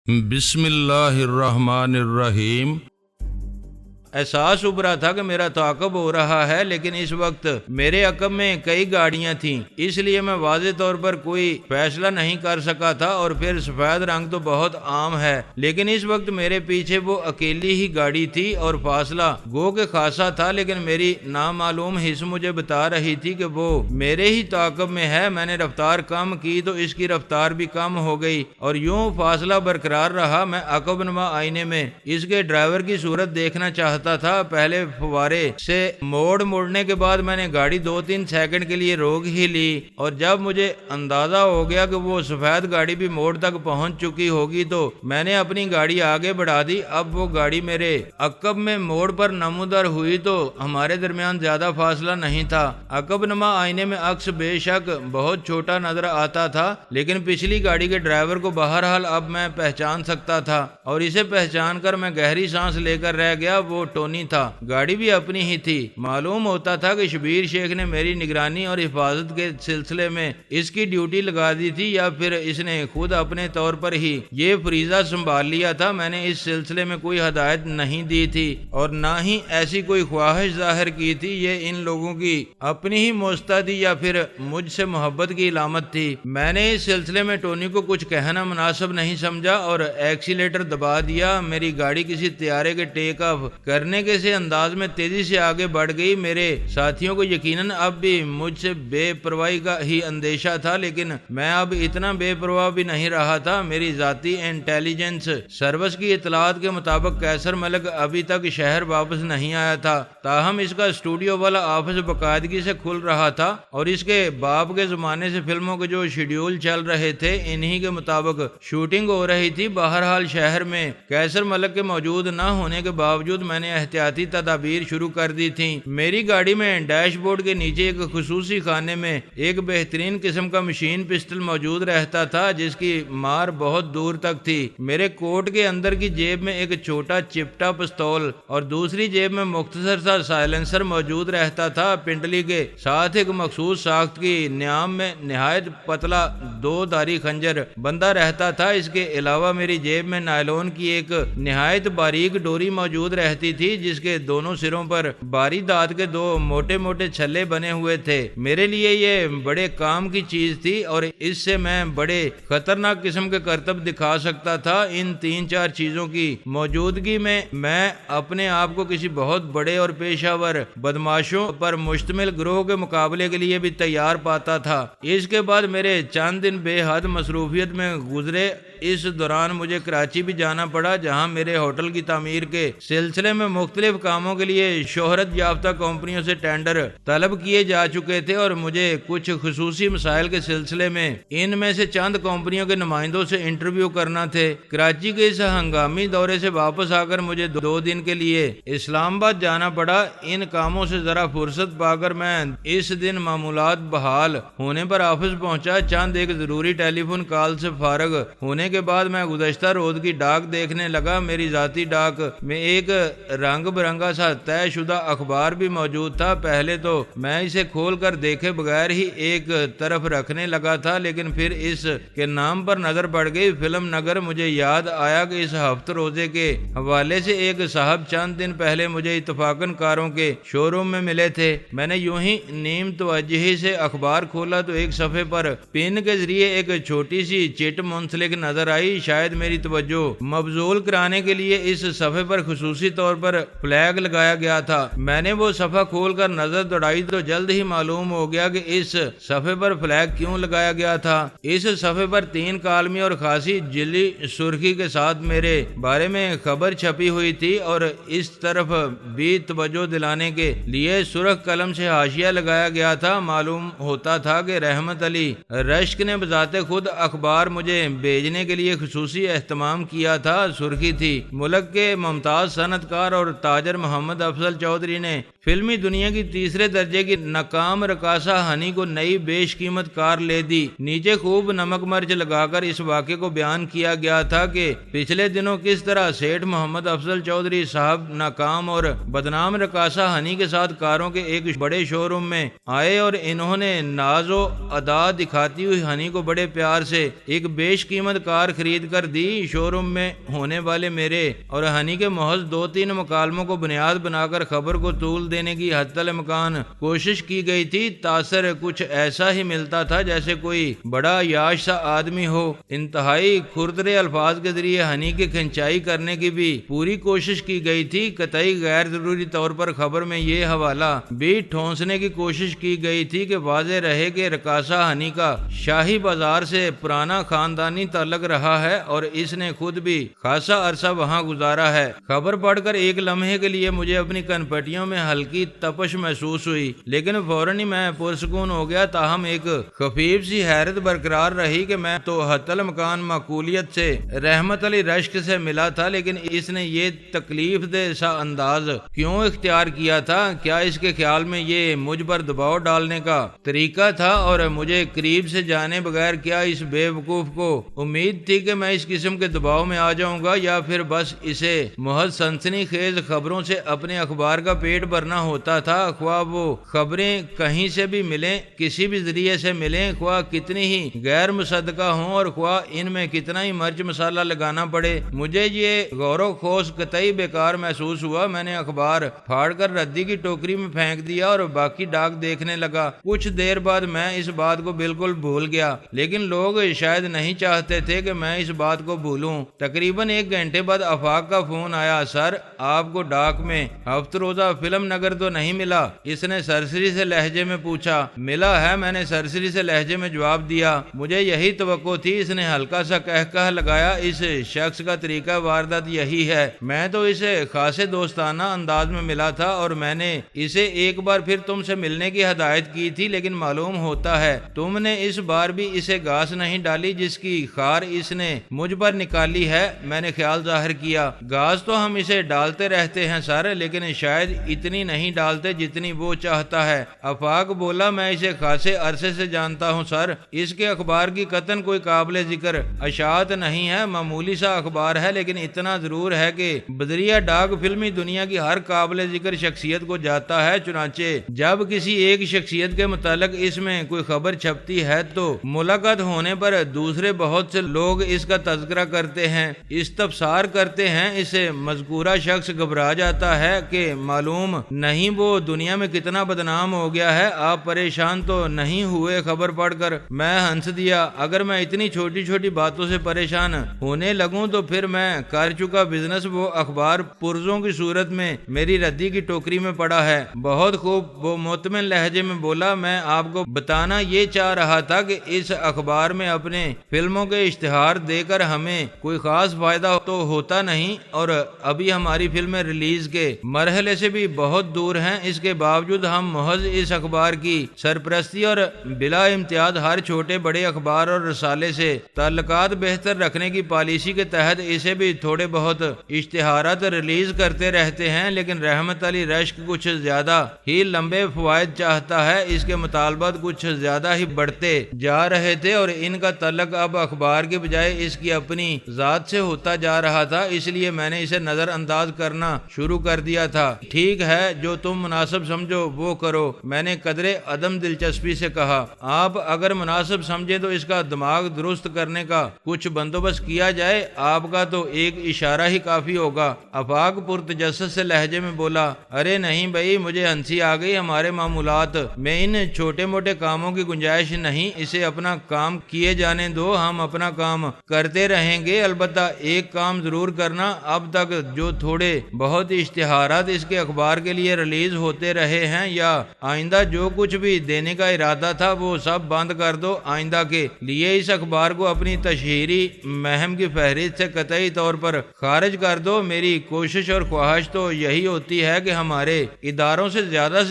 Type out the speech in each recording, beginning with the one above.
بسم اللہ الرحمن الرحیم۔ احساس ابھرا تھا کہ میرا تعاقب ہو رہا ہے، لیکن اس وقت میرے عقب میں کئی گاڑیاں تھیں، اس لیے میں واضح طور پر کوئی فیصلہ نہیں کر سکا تھا۔ اور پھر سفید رنگ تو بہت عام ہے، لیکن اس وقت میرے پیچھے وہ اکیلی ہی گاڑی تھی اور فاصلہ گو کہ خاصا تھا، لیکن میری نامعلوم حس مجھے بتا رہی تھی کہ وہ میرے ہی تعاقب میں ہے۔ میں نے رفتار کم کی تو اس کی رفتار بھی کم ہو گئی اور یوں فاصلہ برقرار رہا۔ میں عقب نما آئینے میں اس کے ڈرائیور کی صورت دیکھنا چاہتا تھا۔ پہلے فوارے سے موڑنے کے بعد میں نے گاڑی 2-3 سیکنڈ کے لیے روک ہی لی، اور جب مجھے اندازہ ہو گیا کہ وہ سفید گاڑی بھی موڑ تک پہنچ چکی ہوگی تو میں نے اپنی گاڑی آگے بڑھا دی۔ اب وہ گاڑی میرے عقب میں موڑ پر نمودار ہوئی تو ہمارے درمیان زیادہ فاصلہ نہیں تھا۔ عقب نما آئینے میں عکس بے شک بہت چھوٹا نظر آتا تھا، لیکن پچھلی گاڑی کے ڈرائیور کو بہرحال اب میں پہچان سکتا تھا، اور اسے پہچان کر میں گہری سانس لے کر رہ گیا۔ وہ ٹونی تھا، گاڑی بھی اپنی ہی تھی۔ معلوم ہوتا تھا کہ شبیر شیخ نے میری نگرانی اور حفاظت کے سلسلے میں اس کی ڈیوٹی لگا دی تھی، یا پھر اس نے خود اپنے طور پر ہی یہ فریضہ سنبھال لیا تھا۔ میں نے اس سلسلے میں کوئی ہدایت نہیں دی تھی اور نہ ہی ایسی کوئی خواہش ظاہر کی تھی۔ یہ ان لوگوں کی اپنی ہی مستعدی یا پھر مجھ سے محبت کی علامت تھی۔ میں نے اس سلسلے میں ٹونی کو کچھ کہنا مناسب نہیں سمجھا اور ایکسیلیٹر دبا دیا۔ میری گاڑی کسی طیارے کے ٹیک آف کرنے کے سے انداز میں تیزی سے آگے بڑھ گئی۔ میرے ساتھیوں کو یقیناً اب بھی مجھ سے بے پرواہی کا ہی اندیشہ تھا، لیکن میں اب اتنا بے پرواہ بھی نہیں رہا تھا۔ میری ذاتی انٹیلیجنس سروس کی اطلاعات کے مطابق قیصر ملک ابھی تک شہر واپس نہیں آیا تھا، تاہم اس کا اسٹوڈیو والا آفس باقاعدگی سے کھل رہا تھا، اور اس کے باپ کے زمانے سے فلموں کے جو شیڈیول چل رہے تھے انہی کے مطابق شوٹنگ ہو رہی تھی۔ بہرحال شہر میں قیصر ملک کے موجود نہ ہونے کے باوجود میں نے احتیاطی تدابیر شروع کر دی تھیں۔ میری گاڑی میں ڈیش بورڈ کے نیچے ایک خصوصی خانے میں ایک بہترین قسم کا مشین پسٹل موجود رہتا تھا، جس کی مار بہت دور تک تھی۔ میرے کوٹ کے اندر کی جیب میں ایک چھوٹا چپٹا پستول اور دوسری جیب میں مختصر سا سائلنسر موجود رہتا تھا۔ پنڈلی کے ساتھ ایک مخصوص ساخت کی نیام میں نہایت پتلا 2 دھاری خنجر بندہ رہتا تھا۔ اس کے علاوہ میری جیب میں نائلون کی ایک نہایت باریک ڈوری موجود رہتی تھی، جس کے دونوں سروں پر باری دانت کے 2 موٹے موٹے چھلے بنے ہوئے تھے۔ میرے لیے یہ بڑے کام کی چیز تھی اور اس سے میں بڑے خطرناک قسم کے کرتب دکھا سکتا تھا۔ ان 3-4 چیزوں کی موجودگی میں اپنے آپ کو کسی بہت بڑے اور پیشہ ور بدماشوں پر مشتمل گروہ کے مقابلے کے لیے بھی تیار پاتا تھا۔ اس کے بعد میرے چند دن بے حد مصروفیت میں گزرے۔ اس دوران مجھے کراچی بھی جانا پڑا، جہاں میرے ہوٹل کی تعمیر کے سلسلے میں مختلف کاموں کے لیے شہرت یافتہ کمپنیوں سے ٹینڈر طلب کیے جا چکے تھے، اور مجھے کچھ خصوصی مسائل کے سلسلے میں ان میں سے چند کمپنیوں کے نمائندوں سے انٹرویو کرنا تھے۔ کراچی کے اس ہنگامی دورے سے واپس آ کر مجھے 2 دن کے لیے اسلام آباد جانا پڑا۔ ان کاموں سے ذرا فرصت پا کر میں اس دن معمولات بحال ہونے پر آفس پہنچا۔ چند ایک ضروری ٹیلی فون کال سے فارغ ہونے کے بعد میں گزشتہ روز کی ڈاک دیکھنے لگا۔ میری ذاتی ڈاک میں ایک رنگ برنگا سا طے شدہ اخبار بھی موجود تھا۔ پہلے تو میں اسے کھول کر دیکھے بغیر ہی ایک طرف رکھنے لگا تھا، لیکن پھر اس کے نام پر نظر پڑ گئی، فلم نگر۔ مجھے یاد آیا کہ اس ہفت روزے کے حوالے سے ایک صاحب چند دن پہلے مجھے اتفاقاً کاروں کے شو روم میں ملے تھے۔ میں نے یوں ہی نیم توجہی سے اخبار کھولا تو ایک صفحے پر پن کے ذریعے ایک چھوٹی سی چٹ منسلک نظر آئی۔ شاید میری توجہ مبذول کرانے کے لیے اس صفحے پر خصوصی طور پر فلیگ لگایا گیا تھا۔ میں نے وہ صفحہ کھول کر نظر دوڑائی تو جلد ہی معلوم ہو گیا کہ اس صفحے پر فلیگ کیوں لگایا گیا تھا۔ اس صفحے پر 3 کالمی اور خاصی جلی سرخی کے ساتھ میرے بارے میں خبر چھپی ہوئی تھی، اور اس طرف بھی توجہ دلانے کے لیے سرخ قلم سے حاشیہ لگایا گیا تھا۔ معلوم ہوتا تھا کہ رحمت علی رشک نے بذات خود اخبار مجھے بھیجنے کے لیے خصوصی اہتمام کیا تھا۔ سرخی تھی: ملک کے ممتاز صنعت کار اور تاجر محمد افضل چودھری نے فلمی دنیا کی تیسرے درجے کی ناکام رقاصہ ہنی کو نئی بیش قیمت کار لے دی۔ نیچے خوب نمک مرچ لگا کر اس واقعے کو بیان کیا گیا تھا کہ پچھلے دنوں کس طرح سیٹھ محمد افضل چودھری صاحب ناکام اور بدنام رقاصہ ہنی کے ساتھ کاروں کے ایک بڑے شو روم میں آئے، اور انہوں نے ناز و ادا دکھاتی ہوئی ہنی کو بڑے پیار سے ایک بیش قیمت کار کار خرید کر دی۔ شو روم میں ہونے والے میرے اور ہنی کے محض 2-3 مکالموں کو بنیاد بنا کر خبر کو طول دینے کی حتی الامکان کوشش کی گئی تھی۔ تاثر کچھ ایسا ہی ملتا تھا جیسے کوئی بڑا یاش سا آدمی ہو۔ انتہائی کھردرے الفاظ کے ذریعے ہنی کی کھنچائی کرنے کی بھی پوری کوشش کی گئی تھی۔ قطعی غیر ضروری طور پر خبر میں یہ حوالہ بھی ٹھونسنے کی کوشش کی گئی تھی کہ واضح رہے کہ رقاصہ ہنی کا شاہی بازار سے پرانا خاندانی تعلق رہا ہے اور اس نے خود بھی خاصا عرصہ وہاں گزارا ہے۔ خبر پڑھ کر ایک لمحے کے لیے مجھے اپنی کنپٹیوں میں ہلکی تپش محسوس ہوئی، لیکن فوراً ہی میں پرسکون ہو گیا۔ تاہم ایک خفیف سی حیرت برقرار رہی کہ میں تو حتی الامکان معقولیت سے رحمت علی رشک سے ملا تھا، لیکن اس نے یہ تکلیف دہ سا انداز کیوں اختیار کیا تھا؟ کیا اس کے خیال میں یہ مجھ پر دباؤ ڈالنے کا طریقہ تھا؟ اور مجھے قریب سے جانے بغیر کیا اس بے وقوف کو امید تھی کہ میں اس قسم کے دباؤ میں آ جاؤں گا، یا پھر بس اسے محض سنسنی خیز خبروں سے اپنے اخبار کا پیٹ بھرنا ہوتا تھا؟ خواہ وہ خبریں کہیں سے بھی ملیں، کسی بھی ذریعے سے ملیں، خواہ کتنی ہی غیر مصدقہ ہوں اور خواہ ان میں کتنا ہی مرچ مسالہ لگانا پڑے، مجھے یہ غور و خوض قطعی بیکار محسوس ہوا۔ میں نے اخبار پھاڑ کر ردی کی ٹوکری میں پھینک دیا اور باقی ڈاک دیکھنے لگا۔ کچھ دیر بعد میں اس بات کو بالکل بھول گیا، لیکن لوگ شاید نہیں چاہتے تھے کہ میں اس بات کو بھولوں۔ تقریباً 1 گھنٹے بعد آفاق کا فون آیا۔ سر، آپ کو ڈاک میں ہفت روزہ فلم نگر تو نہیں ملا؟ اس نے سرسری سے لہجے میں پوچھا۔ ملا ہے، میں نے سرسری سے لہجے میں جواب دیا۔ مجھے یہی توقع تھی۔ اس نے ہلکا سا کہہ لگایا۔ اس شخص کا طریقہ واردات یہی ہے۔ میں تو اسے خاصے دوستانہ انداز میں ملا تھا اور میں نے اسے ایک بار پھر تم سے ملنے کی ہدایت کی تھی، لیکن معلوم ہوتا ہے تم نے اس بار بھی اسے گھاس نہیں ڈالی جس کی خار اس نے مجھ پر نکالی ہے۔ میں نے خیال ظاہر کیا۔ گھاس تو ہم اسے ڈالتے رہتے ہیں سر، لیکن شاید اتنی نہیں ڈالتے جتنی وہ چاہتا ہے۔ آفاق بولا، میں اسے خاصے عرصے سے جانتا ہوں سر۔ اس کے اخبار کی قطعاً کوئی قابل ذکر اشاعت نہیں ہے، معمولی سا اخبار ہے، لیکن اتنا ضرور ہے کہ بدریہ ڈاک فلمی دنیا کی ہر قابل ذکر شخصیت کو جاتا ہے۔ چنانچہ جب کسی ایک شخصیت کے متعلق اس میں کوئی خبر چھپتی ہے تو ملاقات ہونے پر دوسرے بہت سے لوگ اس کا تذکرہ کرتے ہیں، استفسار کرتے ہیں۔ اسے مذکورہ شخص گھبرا جاتا ہے کہ معلوم نہیں وہ دنیا میں کتنا بدنام ہو گیا ہے۔ آپ پریشان تو نہیں ہوئے خبر پڑھ کر؟ میں ہنس دیا۔ اگر میں اتنی چھوٹی چھوٹی باتوں سے پریشان ہونے لگوں تو پھر میں کر چکا بزنس وہ اخبار پرزوں کی صورت میں میری ردی کی ٹوکری میں پڑا ہے۔ بہت خوب، وہ مطمئن لہجے میں بولا۔ میں آپ کو بتانا یہ چاہ رہا تھا کہ اس اخبار میں اپنے فلموں کے اشتہار دے کر ہمیں کوئی خاص فائدہ تو ہوتا نہیں، اور ابھی ہماری فلمیں ریلیز کے مرحلے سے بھی بہت دور ہیں۔ اس کے باوجود ہم محض اس اخبار کی سرپرستی اور بلا امتیاز ہر چھوٹے بڑے اخبار اور رسالے سے تعلقات بہتر رکھنے کی پالیسی کے تحت اسے بھی تھوڑے بہت اشتہارات ریلیز کرتے رہتے ہیں، لیکن رحمت علی رشک کچھ زیادہ ہی لمبے فوائد چاہتا ہے۔ اس کے مطالبات کچھ زیادہ ہی بڑھتے جا رہے تھے اور ان کا تعلق اب اخبار کے بجائے اس کی اپنی ذات سے ہوتا جا رہا تھا، اس لیے میں نے اسے نظر انداز کرنا شروع کر دیا تھا۔ ٹھیک ہے، جو تم مناسب سمجھو وہ کرو، میں نے قدرے عدم دلچسپی سے کہا۔ آپ اگر مناسب سمجھے تو اس کا دماغ درست کرنے کا کچھ بندوبست کیا جائے، آپ کا تو ایک اشارہ ہی کافی ہوگا۔ آفاق پرتجسس سے لہجے میں بولا۔ ارے نہیں بھائی، مجھے ہنسی آ گئی۔ ہمارے معمولات میں ان چھوٹے موٹے کاموں کی گنجائش نہیں، اسے اپنا کام کیے جانے دو، ہم اپنا کام کرتے رہیں گے۔ البتہ ایک کام ضرور کرنا، اب تک جو تھوڑے بہت اشتہارات اس کے اخبار کے لیے ریلیز ہوتے رہے ہیں یا آئندہ جو کچھ بھی دینے کا ارادہ تھا وہ سب بند کر دو۔ آئندہ کے لیے اس اخبار کو اپنی تشہیری مہم کی فہرست سے قطعی طور پر خارج کر دو۔ میری کوشش اور خواہش تو یہی ہوتی ہے کہ ہمارے اداروں سے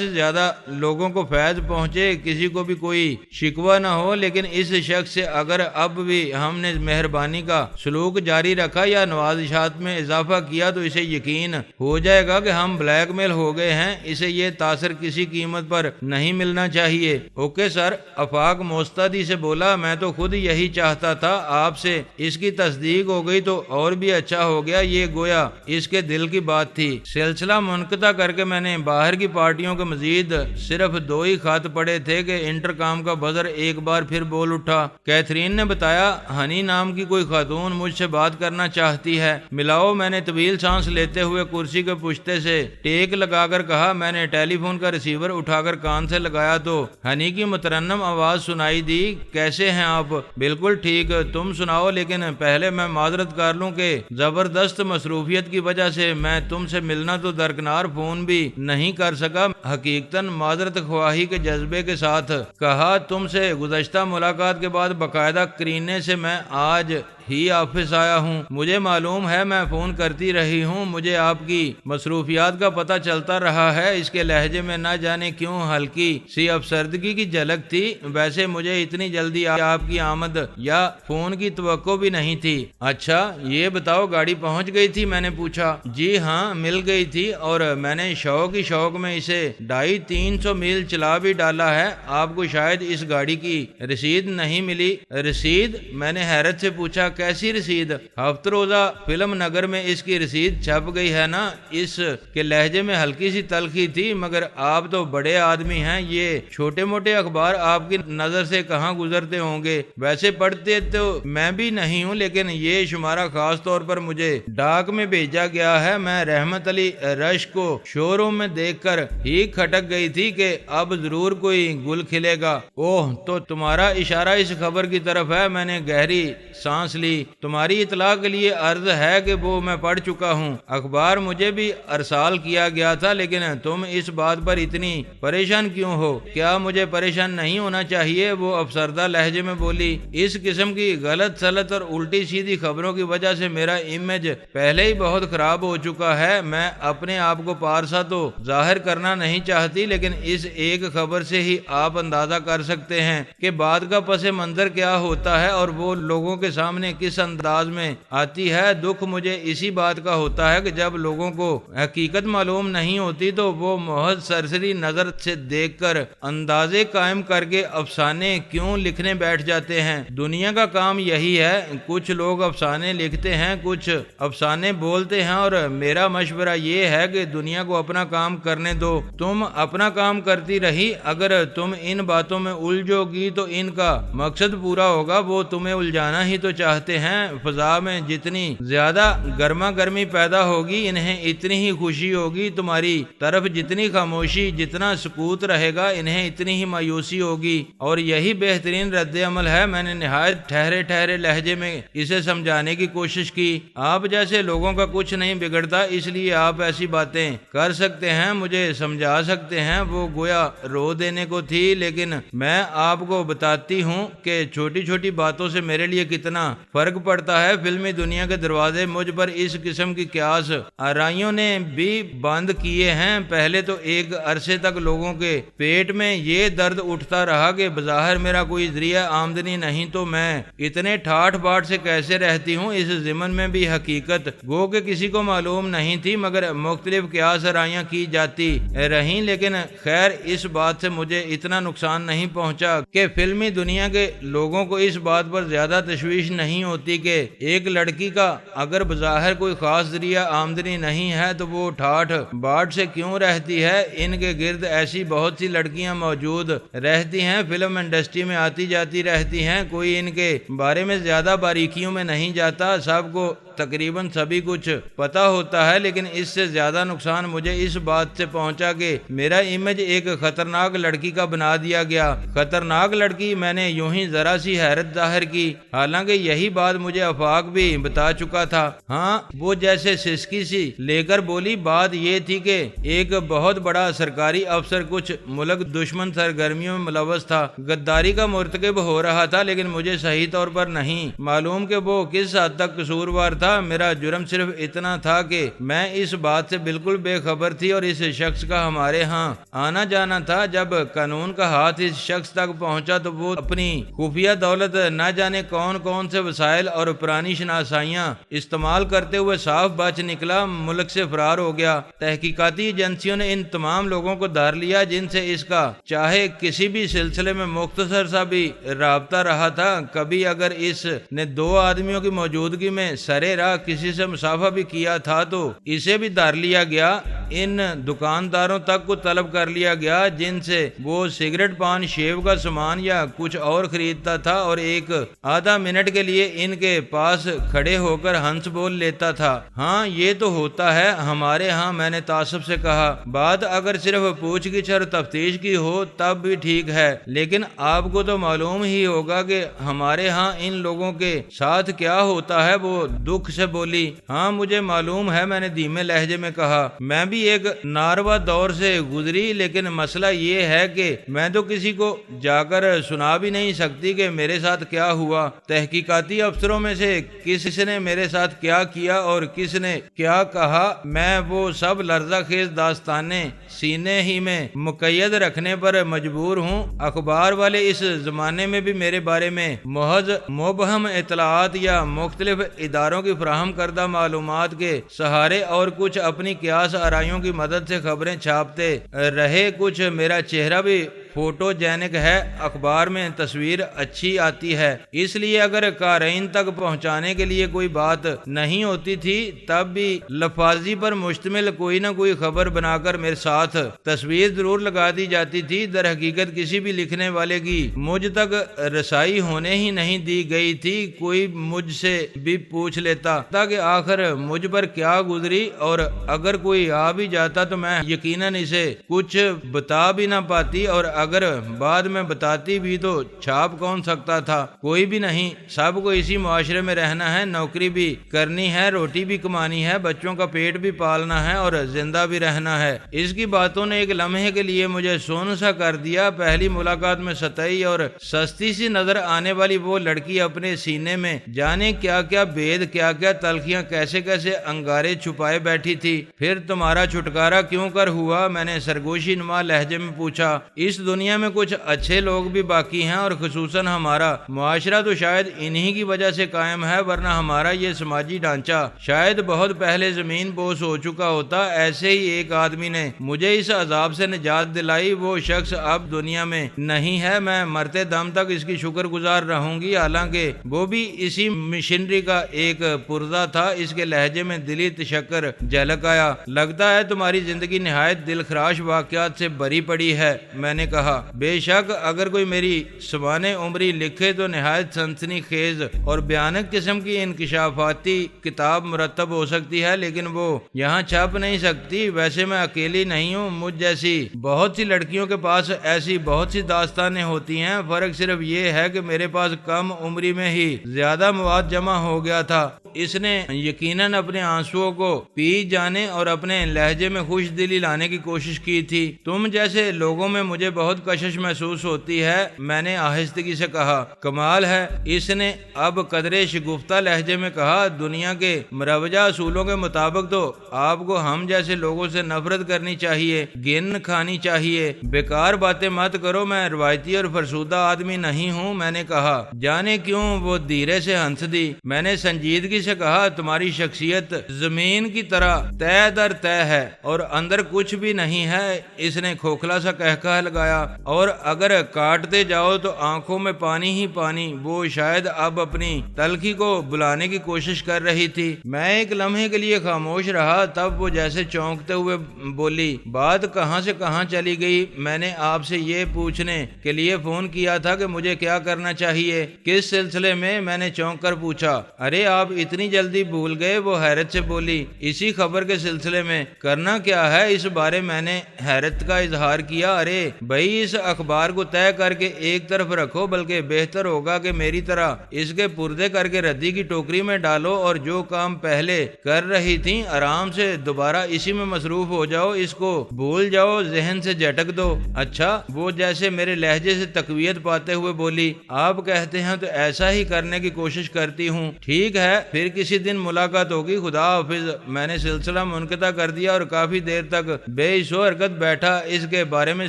زیادہ لوگوں کو فیض پہنچے، کسی کو بھی کوئی شکوہ نہ ہو، لیکن اس شخص سے اگر اب بھی ہم نے مہربانی کا سلوک جاری رکھا یا نوازشات میں اضافہ کیا تو اسے یقین ہو جائے گا کہ ہم بلیک میل ہو گئے ہیں۔ اسے یہ تاثر کسی قیمت پر نہیں ملنا چاہیے۔ اوکے سر، آفاق مستعدی سے بولا۔ میں تو خود یہی چاہتا تھا، آپ سے اس کی تصدیق ہو گئی تو اور بھی اچھا ہو گیا۔ یہ گویا اس کے دل کی بات تھی۔ سلسلہ منقطع کر کے میں نے باہر کی پارٹیوں کے مزید صرف 2 ہی خط پڑے تھے کہ انٹرکام کا بزر ایک بار پھر بول اٹھا۔ کیتھرین نے بتایا، ہنی نام کی کوئی خاتون مجھ سے بات کرنا چاہتی ہے۔ ملاؤ، میں نے طویل سانس لیتے ہوئے کرسی کے پشتے سے ٹیک لگا کر کہا۔ میں نے ٹیلی فون کا ریسیور اٹھا کر کان سے لگایا تو ہنی کی مترنم آواز سنائی دی۔ کیسے ہیں آپ؟ بالکل ٹھیک، تم سناؤ، لیکن پہلے میں معذرت کر لوں کہ زبردست مصروفیت کی وجہ سے میں تم سے ملنا تو درکنار فون بھی نہیں کر سکا۔ حقیقتاً معذرت خواہی کے جذبے کے ساتھ کہا، تم سے گزشتہ ملاقات کے بعد باقاعدہ کرینے سے میں آج ہی آفس آیا ہوں۔ مجھے معلوم ہے میں فون کرتی رہی ہوں، مجھے آپ کی مصروفیات کا پتہ چلتا رہا ہے۔ اس کے لہجے میں نہ جانے کیوں ہلکی سی افسردگی کی جھلک تھی۔ ویسے مجھے اتنی جلدی آپ کی آمد یا فون کی توقع بھی نہیں تھی۔ اچھا یہ بتاؤ گاڑی پہنچ گئی تھی؟ میں نے پوچھا۔ جی ہاں مل گئی تھی، اور میں نے شوق ہی شوق میں اسے 250-300 میل چلا بھی ڈالا ہے۔ آپ کو شاید اس گاڑی کی رسید نہیں ملی؟ رسید؟ میں نے حیرت سے پوچھا، کیسی رسید؟ ہفتہ روزہ فلم نگر میں اس کی رسید چھپ گئی ہے نا؟ اس کے لہجے میں ہلکی سی تلخی تھی۔ مگر آپ تو بڑے آدمی ہیں، یہ چھوٹے موٹے اخبار آپ کی نظر سے کہاں گزرتے ہوں گے؟ ویسے پڑھتے تو میں بھی نہیں ہوں، لیکن یہ شمارہ خاص طور پر مجھے ڈاک میں بھیجا گیا ہے۔ میں رحمت علی رش کو شو روم میں دیکھ کر ہی کھٹک گئی تھی کہ اب ضرور کوئی گل کھلے گا۔ اوہ، تو تمہارا اشارہ اس خبر کی طرف ہے۔ میں نے گہری سانس لی۔ تمہاری اطلاع کے لیے عرض ہے کہ وہ میں پڑھ چکا ہوں۔ اخبار مجھے بھی ارسال کیا گیا تھا، لیکن تم اس بات پر اتنی پریشان کیوں ہو؟ کیا مجھے پریشان نہیں ہونا چاہیے؟ وہ افسردہ لہجے میں بولی۔ اس قسم کی غلط سلط اور الٹی سیدھی خبروں کی وجہ سے میرا امیج پہلے ہی بہت خراب ہو چکا ہے۔ میں اپنے آپ کو پارسا تو ظاہر کرنا نہیں چاہتی، لیکن اس ایک خبر سے ہی آپ اندازہ کر سکتے ہیں کہ بات کا پس منظر کیا ہوتا ہے اور وہ لوگوں کے سامنے کس انداز میں آتی ہے۔ دکھ مجھے اسی بات کا ہوتا ہے کہ جب لوگوں کو حقیقت معلوم نہیں ہوتی تو وہ محض سرسری نظر سے دیکھ کر اندازے قائم کر کے افسانے کیوں لکھنے بیٹھ جاتے ہیں۔ دنیا کا کام یہی ہے، کچھ لوگ افسانے لکھتے ہیں، کچھ افسانے بولتے ہیں، اور میرا مشورہ یہ ہے کہ دنیا کو اپنا کام کرنے دو۔ تم اپنا کام کرتی رہی، اگر تم ان باتوں میں الجھو گی تو ان کا مقصد پورا ہوگا۔ وہ تمہیں الجھانا ہی تو چاہتے ہیں۔ فضا میں جتنی زیادہ گرما گرمی پیدا ہوگی انہیں اتنی ہی خوشی ہوگی، تمہاری طرف جتنی خاموشی، جتنا سکوت رہے گا انہیں اتنی ہی مایوسی ہوگی، اور یہی بہترین رد عمل ہے۔ میں نے نہایت ٹھہرے لہجے میں اسے سمجھانے کی کوشش کی۔ آپ جیسے لوگوں کا کچھ نہیں بگڑتا، اس لیے آپ ایسی باتیں کر سکتے ہیں، مجھے سمجھا سکتے ہیں۔ وہ گویا رو دینے کو تھی، لیکن میں آپ کو بتاتی ہوں کہ چھوٹی چھوٹی باتوں سے میرے لیے کتنا فرق پڑتا ہے۔ فلمی دنیا کے دروازے مجھ پر اس قسم کی قیاس آرائیوں نے بھی بند کیے ہیں۔ پہلے تو ایک عرصے تک لوگوں کے پیٹ میں یہ درد اٹھتا رہا کہ بظاہر میرا کوئی ذریعہ آمدنی نہیں تو میں اتنے ٹھاٹ باٹ سے کیسے رہتی ہوں۔ اس ضمن میں بھی حقیقت گو کہ کسی کو معلوم نہیں تھی، مگر مختلف قیاس آرائیاں کی جاتی رہیں۔ لیکن خیر، اس بات سے مجھے اتنا نقصان نہیں پہنچا کہ فلمی دنیا کے لوگوں کو اس بات پر زیادہ تشویش نہیں ہوتی کہ ایک لڑکی کا اگر بظاہر کوئی خاص ذریعہ آمدنی نہیں ہے تو وہ ٹھاٹ باٹ سے کیوں رہتی ہے۔ ان کے گرد ایسی بہت سی لڑکیاں موجود رہتی ہیں، فلم انڈسٹری میں آتی جاتی رہتی ہیں، کوئی ان کے بارے میں زیادہ باریکیوں میں نہیں جاتا، سب کو تقریباً سبھی کچھ پتا ہوتا ہے۔ لیکن اس سے زیادہ نقصان مجھے اس بات سے پہنچا کہ میرا امیج ایک خطرناک لڑکی کا بنا دیا گیا۔ خطرناک لڑکی؟ میں نے یوں ہی ذرا سی حیرت ظاہر کی، حالانکہ یہی بات مجھے آفاق بھی بتا چکا تھا۔ ہاں، وہ جیسے سسکی سی لے کر بولی۔ بات یہ تھی کہ ایک بہت بڑا سرکاری افسر کچھ ملک دشمن سرگرمیوں میں ملوث تھا، غداری کا مرتکب ہو رہا تھا، لیکن مجھے صحیح طور پر نہیں معلوم کہ وہ کس حد تک قصوروار تھا۔ میرا جرم صرف اتنا تھا کہ میں اس بات سے بالکل بے خبر تھی، اور اس شخص کا ہمارے ہاں آنا جانا تھا۔ جب قانون کا ہاتھ اس شخص تک پہنچا تو وہ اپنی خفیہ دولت، نہ جانے کون کون سے وسائل اور پرانی شناسائیاں استعمال کرتے ہوئے صاف بچ نکلا، ملک سے فرار ہو گیا۔ تحقیقاتی ایجنسیوں نے ان تمام لوگوں کو دھر لیا جن سے اس کا چاہے کسی بھی سلسلے میں مختصر سا بھی رابطہ رہا تھا۔ کبھی اگر اس نے 2 آدمیوں کی موجودگی میں سرے راہ کسی سے مسافہ بھی کیا تھا تو اسے بھی دھر لیا گیا۔ ان دکانداروں تک کو طلب کر لیا گیا جن سے وہ سگریٹ پان شیو کا سامان یا کچھ اور خریدتا تھا اور ایک آدھا منٹ کے لیے ان کے پاس کھڑے ہو کر ہنس بول لیتا تھا۔ ہاں یہ تو ہوتا ہے ہمارے ہاں، میں نے تعصب سے کہا۔ بات اگر صرف پوچھ گچھ اور تفتیش کی ہو تب بھی ٹھیک ہے، لیکن آپ کو تو معلوم ہی ہوگا کہ ہمارے ہاں ان لوگوں کے ساتھ کیا ہوتا ہے۔ وہ دکھ سے بولی۔ ہاں مجھے معلوم ہے، میں نے دھیمے لہجے میں کہا۔ میں بھی ایک ناروا دور سے گزری، لیکن مسئلہ یہ ہے کہ میں تو کسی کو جا کر سنا بھی نہیں سکتی کہ میرے ساتھ کیا ہوا۔ تحقیقاتی افسروں میں سے کس نے میرے ساتھ کیا کیا اور کس نے کیا کہا، میں وہ سب لرزہ خیز داستانیں سینے ہی میں مقید رکھنے پر مجبور ہوں۔ اخبار والے اس زمانے میں بھی میرے بارے میں محض مبہم اطلاعات یا مختلف اداروں کی فراہم کردہ معلومات کے سہارے اور کچھ اپنی قیاس آرائیوں کی مدد سے خبریں چھاپتے رہے۔ کچھ میرا چہرہ بھی فوٹو جینک ہے، اخبار میں تصویر اچھی آتی ہے، اس لیے اگر قارئین تک پہنچانے کے لیے کوئی بات نہیں ہوتی تھی تب بھی لفاظی پر مشتمل کوئی نہ کوئی خبر بنا کر میرے ساتھ تصویر ضرور لگا دی جاتی تھی۔ در حقیقت کسی بھی لکھنے والے کی مجھ تک رسائی ہونے ہی نہیں دی گئی تھی۔ کوئی مجھ سے بھی پوچھ لیتا تاکہ آخر مجھ پر کیا گزری، اور اگر کوئی آ بھی جاتا تو میں یقیناً اسے کچھ بتا بھی نہ پاتی، اور اگر بعد میں بتاتی بھی تو چھاپ کون سکتا تھا؟ کوئی بھی نہیں۔ سب کو اسی معاشرے میں رہنا ہے، نوکری بھی کرنی ہے، روٹی بھی کمانی ہے، بچوں کا پیٹ بھی پالنا ہے اور زندہ بھی رہنا ہے۔ اس کی باتوں نے ایک لمحے کے لیے مجھے سون سا کر دیا۔ پہلی ملاقات میں سطحی اور سستی سی نظر آنے والی وہ لڑکی اپنے سینے میں جانے کیا کیا بید، کیا کیا تلخیاں، کیسے کیسے انگارے چھپائے بیٹھی تھی۔ پھر تمہارا چھٹکارا کیوں کر ہوا؟ میں نے سرگوشی نما لہجے میں پوچھا۔ اس دنیا میں کچھ اچھے لوگ بھی باقی ہیں، اور خصوصاً ہمارا معاشرہ تو شاید انہی کی وجہ سے قائم ہے، ورنہ ہمارا یہ سماجی ڈھانچہ شاید بہت پہلے زمین بوس ہو چکا ہوتا۔ ایسے ہی ایک آدمی نے مجھے اس عذاب سے نجات دلائی، وہ شخص اب دنیا میں نہیں ہے۔ میں مرتے دم تک اس کی شکر گزار رہوں گی، حالانکہ وہ بھی اسی مشنری کا ایک پرزہ تھا۔ اس کے لہجے میں دلی تشکر جھلک آیا۔ لگتا ہے تمہاری زندگی نہایت دل خراش واقعات سے بھری پڑی ہے، میں نے کہا۔ بے شک، اگر کوئی میری سوانح عمری لکھے تو نہایت سنسنی خیز اور بھیانک قسم کی انکشافاتی کتاب مرتب ہو سکتی ہے، لیکن وہ یہاں چھپ نہیں سکتی۔ ویسے میں اکیلی نہیں ہوں، مجھ جیسی بہت سی لڑکیوں کے پاس ایسی بہت سی داستانیں ہوتی ہیں۔ فرق صرف یہ ہے کہ میرے پاس کم عمری میں ہی زیادہ مواد جمع ہو گیا تھا۔ اس نے یقیناً اپنے آنسوؤں کو پی جانے اور اپنے لہجے میں خوش دلی لانے کی کوشش کی تھی۔ تم جیسے لوگوں میں مجھے بہت کشش محسوس ہوتی ہے، میں نے آہستگی سے کہا۔ کمال ہے، اس نے اب قدرے شگفتہ لہجے میں کہا۔ دنیا کے مروجہ اصولوں کے مطابق تو آپ کو ہم جیسے لوگوں سے نفرت کرنی چاہیے، گن کھانی چاہیے۔ بیکار باتیں مت کرو، میں روایتی اور فرسودہ آدمی نہیں ہوں، میں نے کہا۔ جانے کیوں وہ دھیرے سے ہنس دی۔ میں نے سنجیدگی سے کہا، تمہاری شخصیت زمین کی طرح طے در طے ہے اور اندر کچھ بھی نہیں ہے۔ اس نے کھوکھلا سا قہقہ لگایا۔ اور اگر کاٹتے جاؤ تو آنکھوں میں پانی ہی پانی۔ وہ شاید اب اپنی تلخی کو بلانے کی کوشش کر رہی تھی۔ میں ایک لمحے کے لیے خاموش رہا، تب وہ جیسے چونکتے ہوئے بولی، بات کہاں سے کہاں چلی گئی؟ میں نے آپ سے یہ پوچھنے کے لیے فون کیا تھا کہ مجھے کیا کرنا چاہیے۔ کس سلسلے میں؟ میں نے چونک کر پوچھا۔ ارے آپ اتنی جلدی بھول گئے؟ وہ حیرت سے بولی۔ اسی خبر کے سلسلے میں۔ کرنا کیا ہے اس بارے؟ میں نے حیرت کا اظہار کیا۔ ارے بھائی، اس اخبار کو طے کر کے ایک طرف رکھو، بلکہ بہتر ہوگا کہ میری طرح اس کے پردے کر کے ردی کی ٹوکری میں ڈالو، اور جو کام پہلے کر رہی تھی آرام سے دوبارہ اسی میں مصروف ہو جاؤ۔ اس کو بھول جاؤ، ذہن سے جھٹک دو۔ اچھا، وہ جیسے میرے لہجے سے تقویت پاتے ہوئے بولی۔ آپ کہتے ہیں تو ایسا ہی کرنے کی کوشش کرتی ہوں۔ ٹھیک ہے، پھر کسی دن ملاقات ہوگی، خدا حافظ۔ میں نے سلسلہ منقطع کر دیا اور کافی دیر تک بے سو حرکت بیٹھا، اس کے بارے میں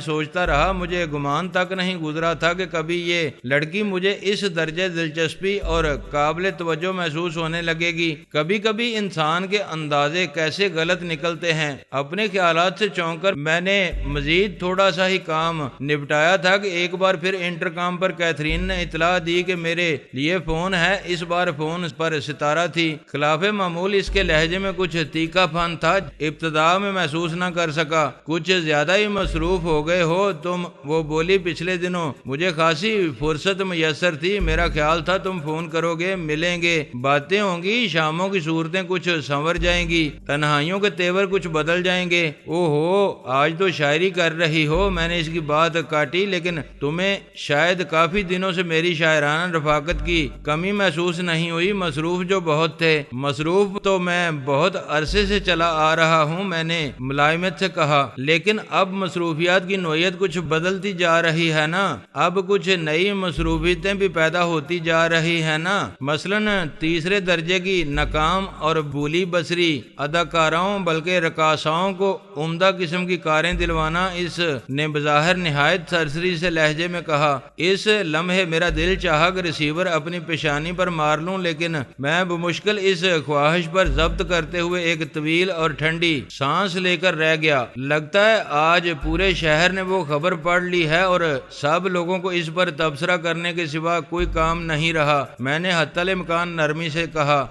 سوچتا رہا۔ مجھے گمان تک نہیں گزرا تھا کہ کبھی یہ لڑکی مجھے اس درجے دلچسپی اور قابل توجہ محسوس ہونے لگے گی۔ کبھی کبھی انسان کے اندازے کیسے غلط نکلتے ہیں۔ اپنے خیالات سے چونک کر میں نے مزید تھوڑا سا ہی کام نپٹایا تھا کہ ایک بار پھر انٹرکام پر کیتھرین نے اطلاع دی کہ میرے لیے فون ہے۔ اس بار فون پر ستارہ دوبارہ تھی۔ خلاف معمول اس کے لہجے میں کچھ تیکھا پن تھا، ابتدا میں محسوس نہ کر سکا، کچھ زیادہ ہی مصروف ہو گئے ہو تم۔ وہ بولی پچھلے دنوں مجھے خاصی فرصت میسر تھی، میرا خیال تھا تم فون کرو گے، ملیں گے، باتیں ہوں گی، شاموں کی صورتیں کچھ سنور جائیں گی، تنہائیوں کے تیور کچھ بدل جائیں گے۔ او ہو، آج تو شاعری کر رہی ہو۔ میں نے اس کی بات کاٹی، لیکن تمہیں شاید کافی دنوں سے میری شاعرانہ رفاقت کی کمی محسوس نہیں ہوئی؟ مصروف جو بہت تھے۔ مصروف تو میں بہت عرصے سے چلا آ رہا ہوں، میں نے ملائمت سے کہا، لیکن اب مصروفیات کی نوعیت کچھ بدلتی جا رہی ہے نا، اب کچھ نئی مصروفیتیں بھی پیدا ہوتی جا رہی ہے نا، مثلاً تیسرے درجے کی ناکام اور بولی بصری اداکاراؤں بلکہ رقاصاؤں کو عمدہ قسم کی کاریں دلوانا۔ اس نے بظاہر نہایت سرسری سے لہجے میں کہا۔ اس لمحے میرا دل چاہا کہ ریسیور اپنی پیشانی پر مار لوں، لیکن میں بمشکل اس خواہش پر ضبط کرتے ہوئے ایک طویل اور ٹھنڈی سانس لے کر رہ گیا۔ لگتا ہے آج پورے شہر نے وہ خبر پڑھ لی ہے اور سب لوگوں کو اس پر تبصرہ کرنے کے سوا کوئی کام نہیں رہا۔ میں نے حتی الامکان نرمی سے کہا۔